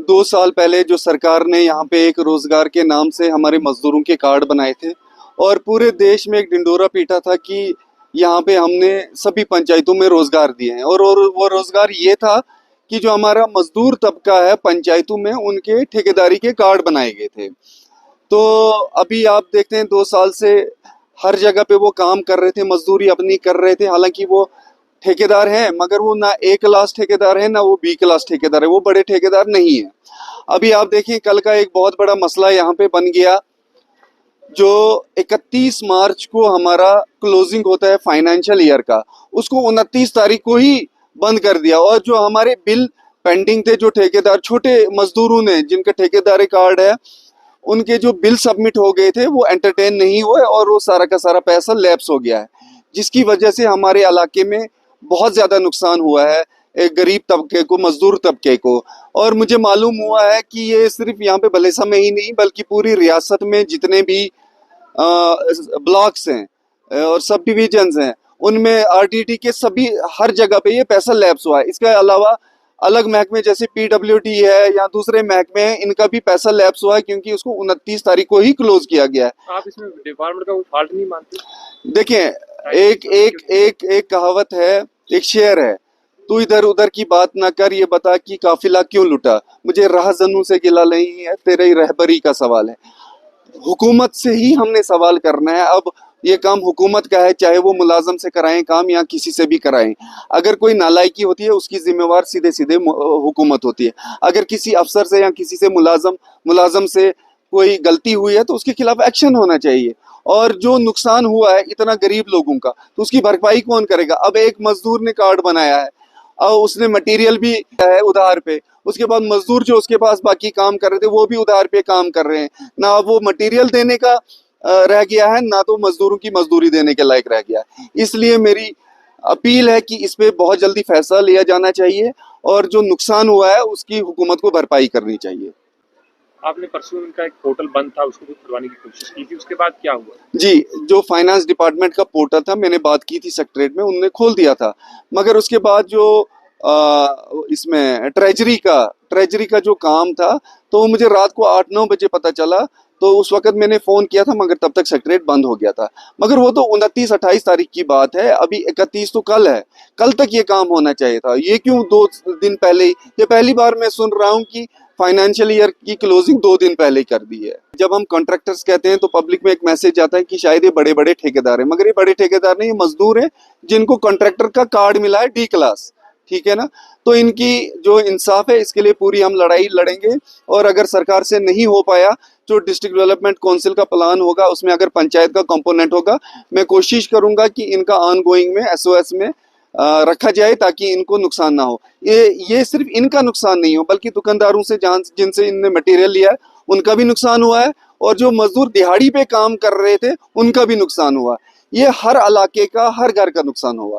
2 साल पहले जो सरकार ने यहाँ पे एक रोजगार के नाम से हमारे मजदूरों के कार्ड बनाए थे और पूरे देश में एक ढिंडोरा पीटा था कि यहाँ पे हमने सभी पंचायतों में रोजगार दिए हैं और वो रोजगार ये था कि जो हमारा मजदूर तबका है पंचायतों में उनके ठेकेदारी के कार्ड बनाए गए थे। तो अभी आप देखते हैं 2 साल से हर जगह पे वो काम कर रहे थे, मजदूरी अपनी कर रहे थे, हालांकि वो ठेकेदार हैं मगर वो ना ए क्लास ठेकेदार है ना वो बी क्लास ठेकेदार है, वो बड़े ठेकेदार नहीं है। अभी आप देखिए कल का एक बहुत बड़ा मसला यहाँ पे बन गया, जो 31 मार्च को हमारा क्लोजिंग होता है फाइनेंशियल ईयर का, उसको 29 तारीख को ही बंद कर दिया और जो हमारे बिल पेंडिंग थे, जो ठेकेदार छोटे मजदूरों ने जिनका ठेकेदारी कार्ड है उनके जो बिल सबमिट हो गए थे वो एंटरटेन नहीं हुए और वो सारा का सारा पैसा लैप्स हो गया है, जिसकी वजह से हमारे इलाके में बहुत ज्यादा नुकसान हुआ है एक गरीब तबके को, मजदूर तबके को। और मुझे मालूम हुआ है कि ये सिर्फ यहाँ पे भलेसा में ही नहीं बल्कि पूरी रियासत में जितने भी ब्लॉक्स हैं और सब डिविजन्स हैं उनमें आरडीटी के सभी हर जगह पे ये पैसा लैप्स हुआ है। इसके अलावा अलग महकमे जैसे पीडब्ल्यूडी है या दूसरे महकमे हैं, इनका भी पैसा लैप्स हुआ है क्योंकि उसको 29 तारीख को ही क्लोज किया गया है। आप इसमें डिपार्टमेंट का फॉल्ट नहीं मानते? देखिए एक एक एक एक कहावत है, एक शेर है, तू इधर उधर की बात ना कर, ये बता कि काफिला क्यों लुटा। मुझे राहजनों से गिला नहीं है, तेरे रहबरी का सवाल है। हुकूमत से ही हमने सवाल करना है। अब ये काम हुकूमत का है, चाहे वो मुलाजम से कराएं काम या किसी से भी कराएं। अगर कोई नालायकी होती है उसकी जिम्मेवार सीधे सीधे हुकूमत होती है। अगर किसी अफसर से या किसी से मुलाजम से कोई गलती हुई है तो उसके खिलाफ एक्शन होना चाहिए। और जो नुकसान हुआ है इतना गरीब लोगों का, तो उसकी भरपाई कौन करेगा? अब एक मजदूर ने कार्ड बनाया है और उसने मटेरियल भी है उधार पे, उसके बाद मजदूर जो उसके पास बाकी काम कर रहे थे वो भी उधार पे काम कर रहे हैं। ना वो मटेरियल देने का रह गया है, ना तो मजदूरों की मजदूरी देने के लायक रह गया है। इसलिए मेरी अपील है कि इस पे बहुत जल्दी फैसला लिया जाना चाहिए और जो नुकसान हुआ है उसकी हुकूमत को भरपाई करनी चाहिए। आपने परसों इनका एक पोर्टल बंद था उसको भी खुलवाने की कोशिश की थी, उसके बाद क्या हुआ? जी, जो फाइनेंस डिपार्टमेंट का पोर्टल था मैंने बात की थी सेक्रेटरीट में, उन्होंने खोल दिया था, मगर उसके बाद जो इसमें ट्रेजरी का जो काम था तो वो मुझे रात को 8-9 बजे पता चला। तो उस वक्त मैंने फोन किया था मगर तब तक सेक्रेटरीट बंद हो गया था। मगर वो तो 29-28 तारीख की बात है, अभी 31 तो कल है, कल तक ये काम होना चाहिए था। ये क्यों 2 दिन पहले ही? ये पहली बार मैं सुन रहा हूँ कि फाइनेंशियल ईयर की क्लोजिंग 2 दिन पहले कर दी है। जब हम कॉन्ट्रैक्टर्स कहते हैं तो पब्लिक में एक मैसेज आता है कि शायद ये बड़े बड़े ठेकेदार हैं, मगर ये बड़े ठेकेदार नहीं, ये मजदूर हैं जिनको कॉन्ट्रैक्टर का कार्ड मिला है डी क्लास, ठीक है ना। तो इनकी जो इंसाफ है इसके लिए पूरी हम लड़ाई लड़ेंगे और अगर सरकार से नहीं हो पाया जो डिस्ट्रिक्ट डेवलपमेंट काउंसिल का प्लान होगा उसमें अगर पंचायत का कंपोनेंट होगा, मैं कोशिश करूंगा कि इनका ऑनगोइंग में एसओएस में रखा जाए ताकि इनको नुकसान ना हो। ये सिर्फ इनका नुकसान नहीं हो बल्कि दुकानदारों से जिनसे इनने मटेरियल लिया है उनका भी नुकसान हुआ है और जो मजदूर दिहाड़ी पे काम कर रहे थे उनका भी नुकसान हुआ है। ये हर इलाके का, हर घर का नुकसान हुआ।